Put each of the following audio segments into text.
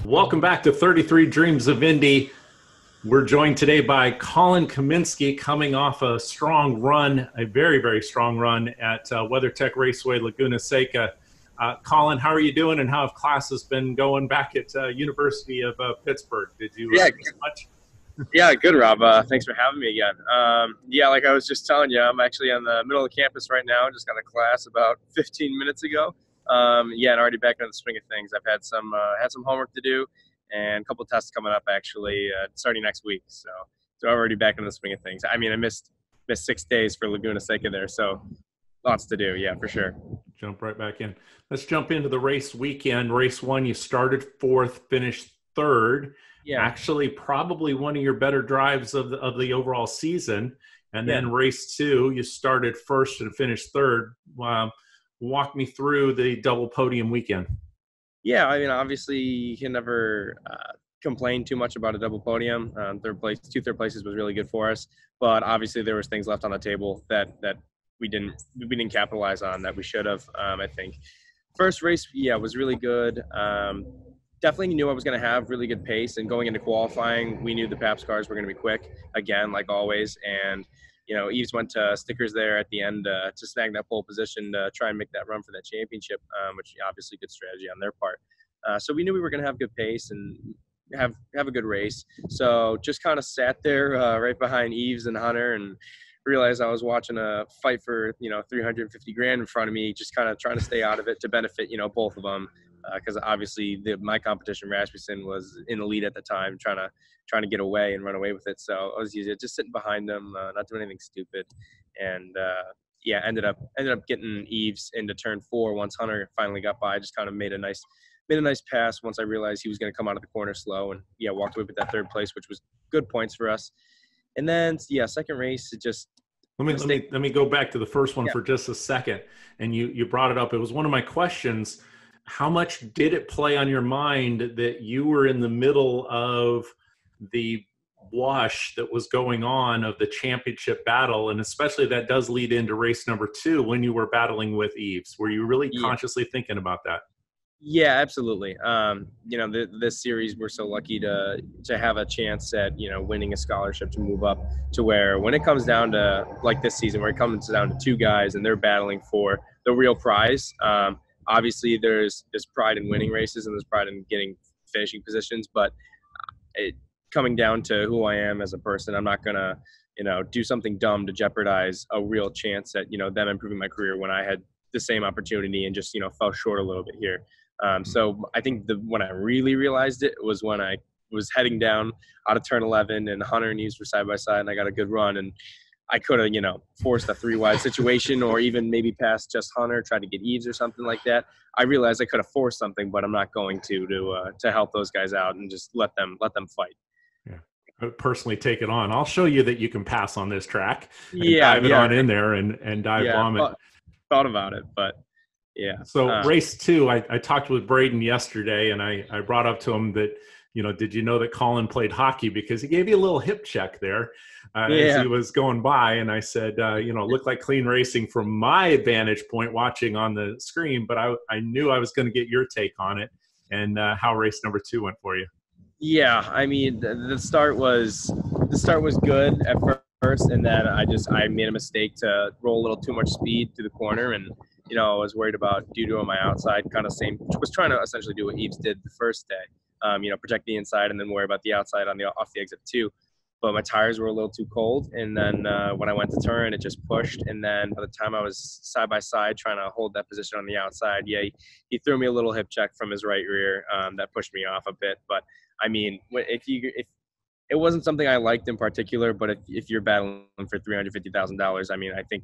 Welcome back to 33 Dreams of Indy. We're joined today by Colin Kaminsky, coming off a strong run, a very, very strong run at WeatherTech Raceway, Laguna Seca. Colin, how are you doing, and how have classes been going back at University of Pittsburgh? Did you miss much? Yeah, good, Rob. Thanks for having me again. Yeah, like I was just telling you, I'm actually on the middle of campus right now. Just got a class about 15 minutes ago. Yeah, and already back in the swing of things. I've had some homework to do, and a couple of tests coming up actually starting next week. So already back in the swing of things. I mean, I missed 6 days for Laguna Seca there, so lots to do. Yeah, for sure. Jump right back in. Let's jump into the race weekend. Race one, you started fourth, finished third. Yeah. Actually, probably one of your better drives of the overall season. And then race two, you started first and finished third. Walk me through the double podium weekend. Yeah, I mean, obviously you can never complain too much about a double podium. Two third places was really good for us, but obviously there was things left on the table that we didn't capitalize on that we should have. I think first race, was really good. Definitely knew I was going to have really good pace, and going into qualifying, we knew the Pabst cars were going to be quick again, like always. And Eves went to stickers there at the end to snag that pole position to try and make that run for that championship, which obviously good strategy on their part. So we knew we were going to have good pace and have a good race. So just kind of sat there right behind Eves and Hunter, and realized I was watching a fight for $350 grand in front of me, just kind of trying to stay out of it to benefit both of them. Because obviously my competition, Rasmussen, was in the lead at the time, trying to get away and run away with it. So I was just sitting behind them, not doing anything stupid, and ended up getting Eves into turn 4 once Hunter finally got by. Just kind of made a nice pass once I realized he was going to come out of the corner slow, and walked away with that third place, which was good points for us. And then second race, it just let me go back to the first one for just a second. And you brought it up. It was one of my questions. How much did it play on your mind that you were in the middle of the wash that was going on of the championship battle? And especially that does lead into race number 2 when you were battling with Eves. Were you really consciously thinking about that? Yeah, absolutely. This series, we're so lucky to have a chance at, winning a scholarship to move up to where when it comes down to like this season, where it comes down to 2 guys and they're battling for the real prize. Obviously, there's pride in winning races and there's pride in getting finishing positions, but coming down to who I am as a person, I'm not gonna, do something dumb to jeopardize a real chance at, them improving my career when I had the same opportunity and just, fell short a little bit here. So I think when I really realized it was when I was heading down out of turn 11 and Hunter and Eves were side by side and I got a good run, and I could have, forced a 3-wide situation or even maybe passed just Hunter, tried to get Eves or something like that. I realized I could have forced something, but I'm not going to help those guys out and just let them fight. Yeah, I would personally take it on. I'll show you that you can pass on this track. And dive it on in there and dive bomb it. Thought about it, but yeah. So race 2, I talked with Braden yesterday, and I brought up to him that, did you know that Colin played hockey? Because he gave you a little hip check there as he was going by. And I said, looked like clean racing from my vantage point watching on the screen, but I knew I was going to get your take on it and how race number 2 went for you. Yeah, I mean, the start was good at first, and then I made a mistake to roll a little too much speed through the corner, and I was worried about due on my outside, was trying to essentially do what Eves did the first day. Protect the inside and then worry about the outside off the exit 2. But my tires were a little too cold, and then when I went to turn, it just pushed. And then by the time I was side by side trying to hold that position on the outside, he threw me a little hip check from his right rear that pushed me off a bit. But I mean, if it wasn't something I liked in particular, but if you're battling for $350,000, I mean, I think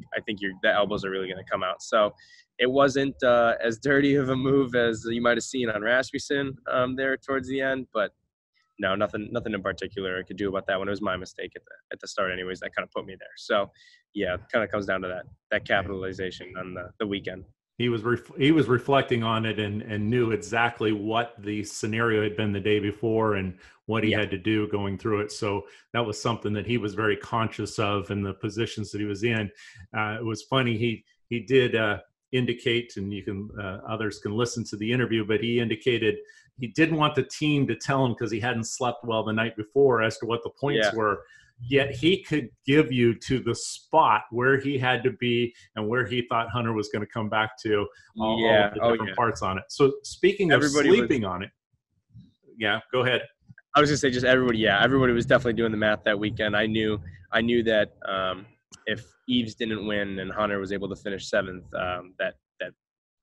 the elbows are really going to come out. So it wasn't as dirty of a move as you might have seen on Rasmussen there towards the end, but no, nothing in particular I could do about that one. It was my mistake at the start anyways. That kind of put me there. So yeah, it kind of comes down to that capitalization on the weekend. He was reflecting on it and knew exactly what the scenario had been the day before and what he had to do going through it. So that was something that he was very conscious of in the positions that he was in. It was funny. He did indicate, and you can others can listen to the interview, but he indicated he didn't want the team to tell him because he hadn't slept well the night before as to what the points were. Yet he could give you to the spot where he had to be and where he thought Hunter was going to come back to, all of the different parts on it. So speaking of sleeping on it, go ahead. I was going to say just everybody was definitely doing the math that weekend. I knew that if Eves didn't win and Hunter was able to finish 7th, that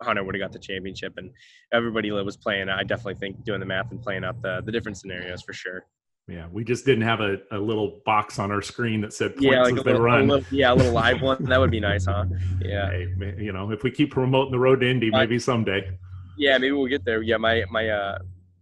Hunter would have got the championship, and everybody was playing. I definitely think doing the math and playing out the different scenarios for sure. Yeah, we just didn't have a little box on our screen that said points as they run. A little live one. That would be nice, huh? Yeah. Hey, if we keep promoting the road to Indy, maybe someday. Yeah, maybe we'll get there. Yeah, my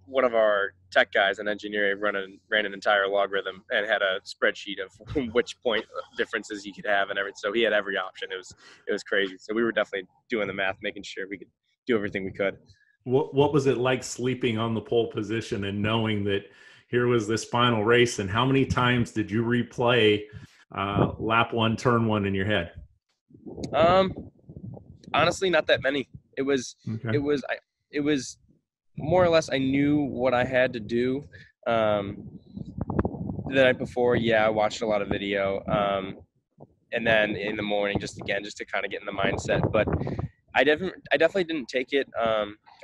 one of our tech guys, an engineer, ran an entire logarithm and had a spreadsheet of which point differences you could have and everything. So he had every option. It was crazy. So we were definitely doing the math, making sure we could do everything we could. What was it like sleeping on the pole position and knowing that here was this final race, and how many times did you replay lap 1, turn 1 in your head? Honestly, not that many. It was more or less I knew what I had to do. The night before, I watched a lot of video, and then in the morning, just to kind of get in the mindset. But I definitely didn't take it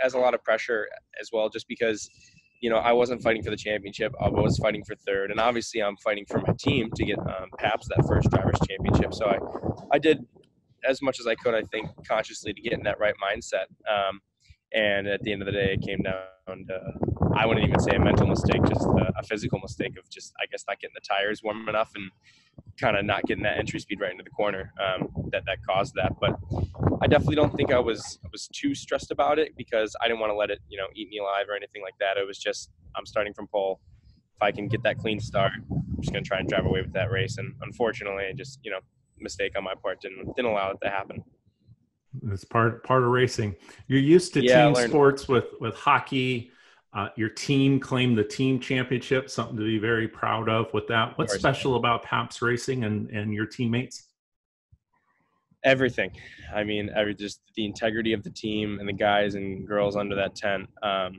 as a lot of pressure as well, just because. I wasn't fighting for the championship. I was fighting for 3rd. And obviously I'm fighting for my team to get Pabst that first driver's championship. So I did as much as I could, I think, consciously to get in that right mindset. And at the end of the day, it came down to, I wouldn't even say a mental mistake, just a physical mistake of just, I guess, not getting the tires warm enough and kind of not getting that entry speed right into the corner that caused that. But I definitely don't think I was too stressed about it because I didn't want to let it, eat me alive or anything like that. It was just, I'm starting from pole. If I can get that clean start, I'm just going to try and drive away with that race. And unfortunately, just, mistake on my part didn't allow it to happen. It's part of racing. You're used to team sports with hockey. Your team claimed the team championship, something to be very proud of with that. What's special about Pabst Racing and your teammates? Everything. I mean, just the integrity of the team and the guys and girls under that tent. I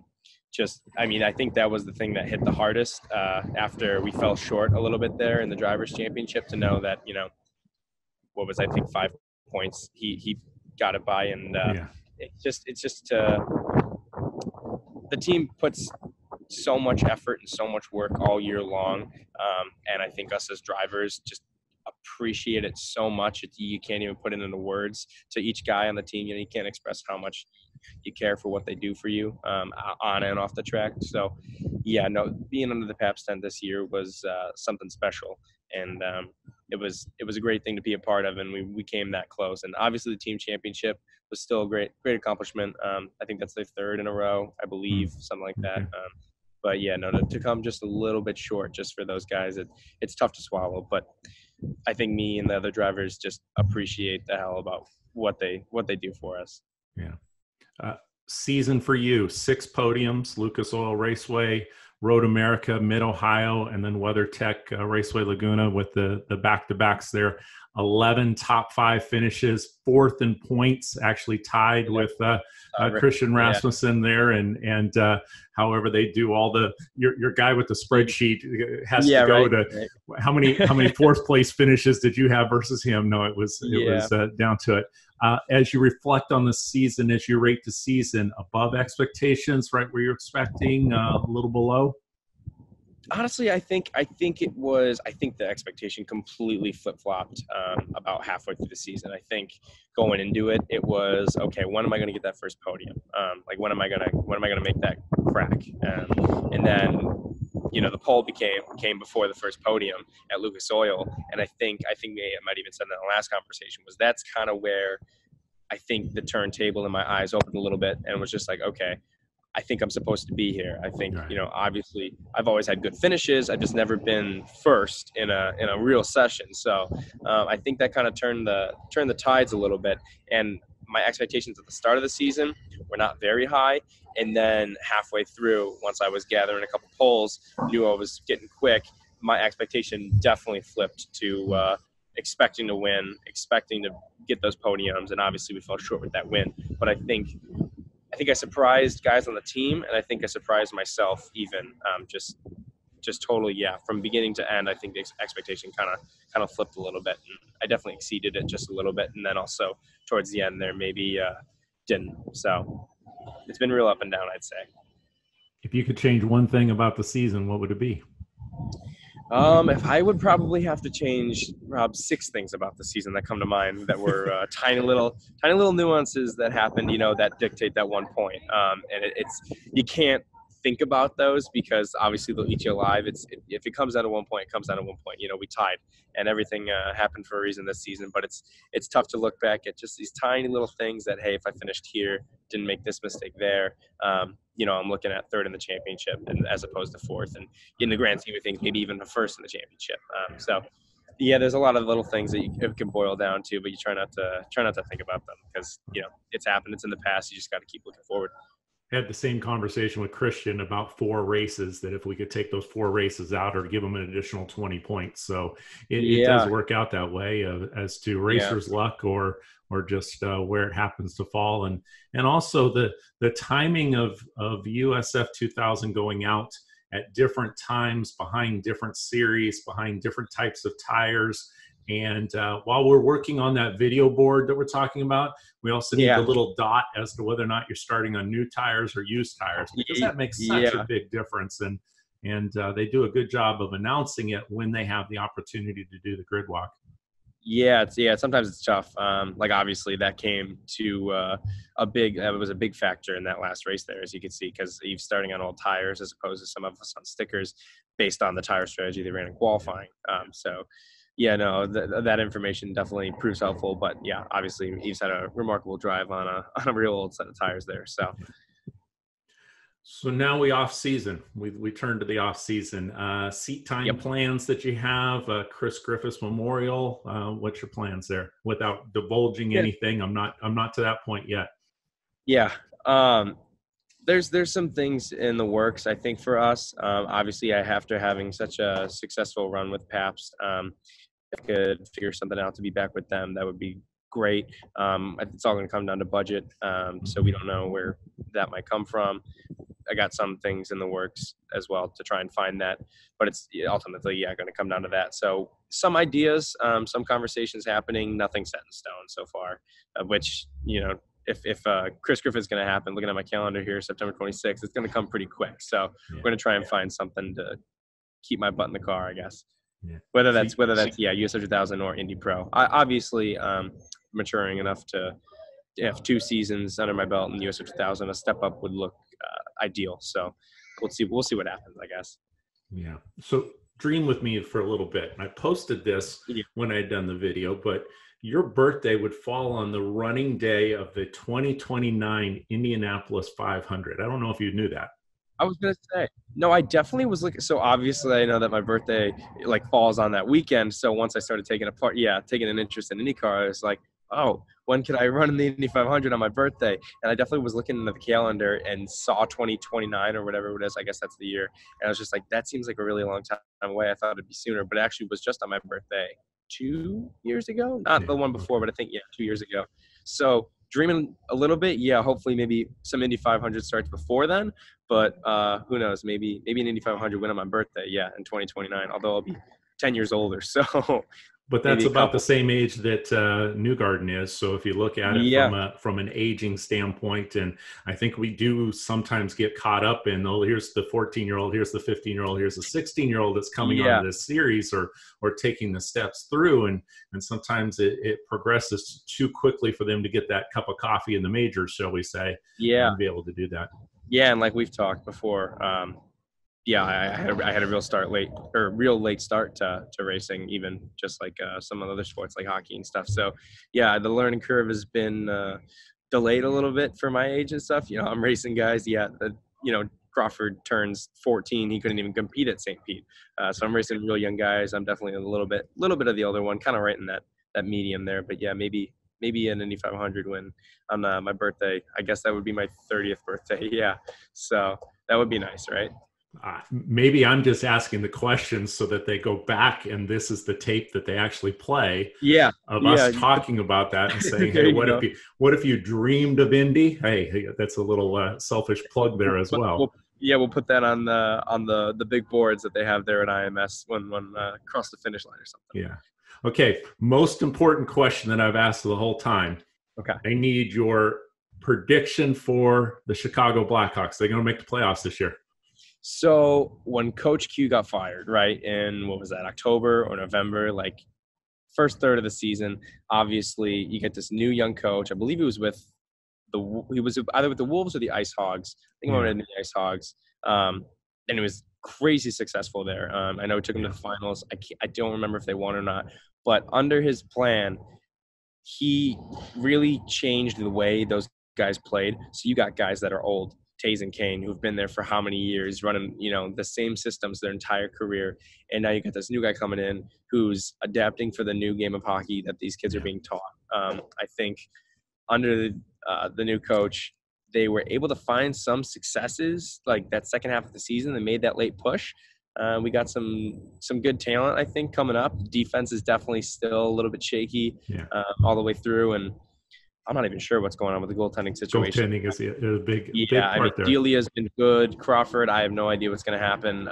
think that was the thing that hit the hardest after we fell short a little bit there in the Drivers' Championship, to know that, what was, I think, 5 points he got it by. And the team puts so much effort and so much work all year long. And I think us as drivers just appreciate it so much. You can't even put it into words to each guy on the team. You can't express how much you care for what they do for you on and off the track. So, being under the Pabst tent this year was something special. And it was a great thing to be a part of, and we came that close. And obviously the team championship was still a great accomplishment. I think that's their 3rd in a row, I believe, something like that. But to come just a little bit short just for those guys, it's tough to swallow. But I think me and the other drivers just appreciate the hell about what they do for us. Yeah. Season for you: 6 podiums, Lucas Oil Raceway, Road America, Mid-Ohio, and then WeatherTech Raceway Laguna with the back-to-backs there. 11 top 5 finishes, 4th in points, actually tied with Christian Rasmussen there. And however they do all your guy with the spreadsheet has to go to how many 4th place finishes did you have versus him? No, it was down to it. As you reflect on the season, as you rate the season, above expectations, right where you're expecting, a little below? Honestly, I think the expectation completely flip-flopped about halfway through the season. I think going into it, it was, okay, when am I going to get that first podium? When am I going to make that crack? And then, the pole came before the first podium at Lucas Oil, and I think I might even said that in the last conversation, was that's kind of where I think the turntable in my eyes opened a little bit and was just like, okay, I think I'm supposed to be here. I think, obviously I've always had good finishes. I've just never been first in a real session. So I think that kind of turned the tides a little bit. And my expectations at the start of the season were not very high. And then halfway through, once I was gathering a couple poles, knew I was getting quick, my expectation definitely flipped to expecting to win, expecting to get those podiums. And obviously we fell short with that win. But I think I think I surprised guys on the team, and I think I surprised myself even. Just totally, yeah, from beginning to end, I think the expectation kind of flipped a little bit, and I definitely exceeded it just a little bit, and then also towards the end there maybe didn't. So it's been real up and down, I'd say. If you could change one thing about the season, what would it be? If I would probably have to change, Rob, 6 things about the season that come to mind that were tiny little nuances that happened, that dictate that one point. And it's you can't think about those because obviously they'll eat you alive. If it comes down to one point, it comes down to one point. We tied, and everything happened for a reason this season. But it's tough to look back at just these tiny little things that, hey, if I finished here, didn't make this mistake there. I'm looking at 3rd in the championship as opposed to 4th, and in the grand scheme of things, maybe even the 1st in the championship. So, yeah, there's a lot of little things that it can boil down to, but you try not to think about them because it's happened, it's in the past. You just got to keep looking forward. I had the same conversation with Christian about 4 races, that if we could take those 4 races out or give them an additional 20 points. So it does work out that way as to racers' luck or just where it happens to fall. And also the timing of USF2000 going out at different times behind different series, behind different types of tires. And while we're working on that video board that we're talking about, we also need the little dot as to whether or not you're starting on new tires or used tires, because that makes such a big difference. And they do a good job of announcing it when they have the opportunity to do the grid walk. Yeah, sometimes it's tough. Like obviously that came to that was a big factor in that last race there, as you can see, because Eve's starting on old tires as opposed to some of us on stickers based on the tire strategy they ran in qualifying. That information definitely proves helpful. But yeah, obviously Eve's had a remarkable drive on a real old set of tires there. So now we off season. We turn to the off season. Seat time plans that you have. Chris Griffiths Memorial. What's your plans there? Without divulging anything, I'm not to that point yet. Yeah. There's some things in the works, I think, for us. Obviously, after having such a successful run with Pabst, if I could figure something out to be back with them, that would be great. It's all going to come down to budget, so we don't know where that might come from. I got some things in the works as well to try and find that, but it's ultimately, going to come down to that. So some ideas, some conversations happening, nothing set in stone so far, which, if Chris Griffith's going to happen, looking at my calendar here, September 26th, it's going to come pretty quick. So we're going to try and find something to keep my butt in the car, I guess. Yeah. Whether that's USF2000 or Indy Pro. I obviously maturing enough to have 2 seasons under my belt in USF2000. A step up would look ideal. So we'll see what happens, I guess. Yeah. So dream with me for a little bit. I posted this when I had done the video, but your birthday would fall on the running day of the 2029 Indianapolis 500. I don't know if you knew that. I was going to say, no, I definitely was looking. So obviously I know that my birthday falls on that weekend. So once I started taking an interest in IndyCar, I was like, oh, when could I run in the Indy 500 on my birthday? And I definitely was looking into the calendar and saw 2029 or whatever it is. I guess that's the year. And I was just like, that seems like a really long time away. I thought it'd be sooner, but it actually was just on my birthday 2 years ago. Not the one before, but I think, 2 years ago. So dreaming a little bit. Yeah, hopefully maybe some Indy 500 starts before then. But who knows? Maybe an Indy 500 win on my birthday. Yeah, in 2029. Although I'll be 10 years older. So. But that's about the same age that Newgarden is. So if you look at it from an aging standpoint, and I think we do sometimes get caught up in, here's the 14-year-old, here's the 15-year-old, here's the 16-year-old that's coming on this series or taking the steps through. And sometimes it progresses too quickly for them to get that cup of coffee in the majors, shall we say, and be able to do that. Yeah, and like we've talked before, I had a real late start to racing, even just like some other sports like hockey and stuff. So, yeah, the learning curve has been delayed a little bit for my age and stuff. I'm racing guys. Crawford turns 14. He couldn't even compete at St. Pete. So I'm racing real young guys. I'm definitely a little bit of the older one, kind of right in that medium there. But yeah, maybe an Indy 500 win on my birthday. I guess that would be my 30th birthday. Yeah. So that would be nice, right? maybe I'm just asking the questions so that they go back and this is the tape that they actually play Yeah. of Yeah. us talking about that and saying, There hey, you go. what if you dreamed of Indy? Hey, that's a little selfish plug there as well. We'll put that on the big boards that they have there at IMS when across the finish line or something. Yeah. Okay. Most important question that I've asked the whole time. Okay. I need your prediction for the Chicago Blackhawks. They're going to make the playoffs this year. So when Coach Q got fired, right, in what was that, October or November, like first third of the season, obviously you get this new young coach. I believe he was either with the Wolves or the Ice Hogs. I think he went with the Ice Hogs, and it was crazy successful there. I know he took them to the finals. I don't remember if they won or not, but under his plan, he really changed the way those guys played. So you got guys that are old, Taze and Kane, who've been there for how many years, running, the same systems their entire career. And now you got this new guy coming in who's adapting for the new game of hockey that these kids are being taught. I think under the new coach, they were able to find some successes, like that second half of the season. They made that late push. We got some good talent, I think, coming up. Defense is definitely still a little bit shaky all the way through, and I'm not even sure what's going on with the goaltending situation. Goaltending is a big part there. Delia's been good. Crawford, I have no idea what's going to happen.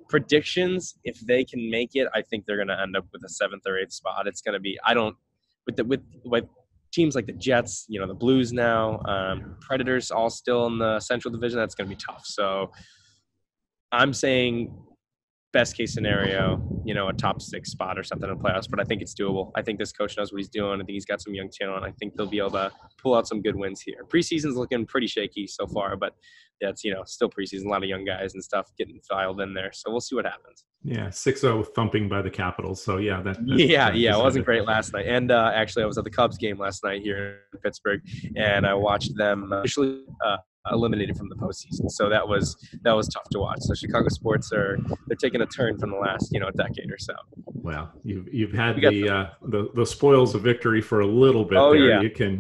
Predictions, if they can make it, I think they're going to end up with a 7th or 8th spot. It's going to be with teams like the Jets, the Blues now, Predators all still in the Central Division. That's going to be tough. So I'm saying best case scenario, a top 6 spot or something in the playoffs, but I think it's doable. I think this coach knows what he's doing. I think he's got some young talent. I think they'll be able to pull out some good wins here. Preseason's looking pretty shaky so far, but that's, still preseason, a lot of young guys and stuff getting filed in there. So we'll see what happens. Yeah, 6-0 thumping by the Capitals. So yeah, it wasn't great last night. And actually, I was at the Cubs game last night here in Pittsburgh, and I watched them officially eliminated from the postseason. So that was tough to watch. So Chicago sports they're taking a turn from the last decade or so. Well, you've had the spoils of victory for a little bit. Oh there. Yeah,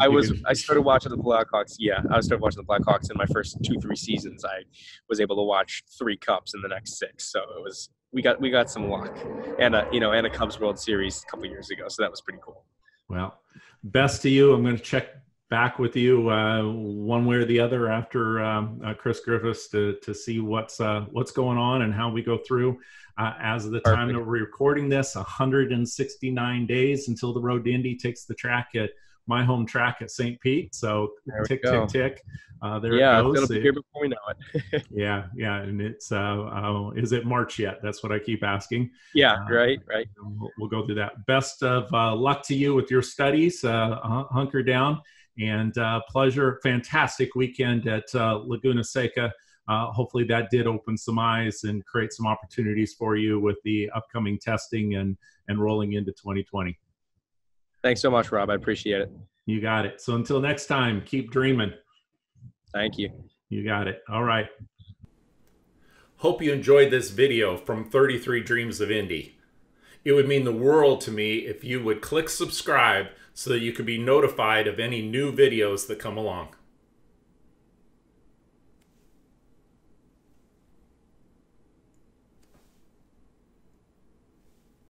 I started watching the Blackhawks. Yeah, I started watching the Blackhawks in my first 2-3 seasons. I was able to watch 3 cups in the next 6. So it was we got some luck, and a Cubs World Series a couple years ago. So that was pretty cool. Well, best to you. I'm going to check back with you one way or the other after Chris Griffiths to see what's going on and how we go through. As of the time that we're recording this, 169 days until the road to Indy takes the track at my home track at St. Pete. So tick. There it goes. It'll be here before we know it. yeah, and it's is it March yet? That's what I keep asking. Yeah, right. We'll go through that. Best of luck to you with your studies. Hunker down. And pleasure, fantastic weekend at Laguna Seca. Hopefully that did open some eyes and create some opportunities for you with the upcoming testing and rolling into 2020. Thanks so much, Rob. I appreciate it. You got it. So until next time, keep dreaming. Thank you. You got it. All right. Hope you enjoyed this video from 33 Dreams of Indy. It would mean the world to me if you would click subscribe so that you could be notified of any new videos that come along.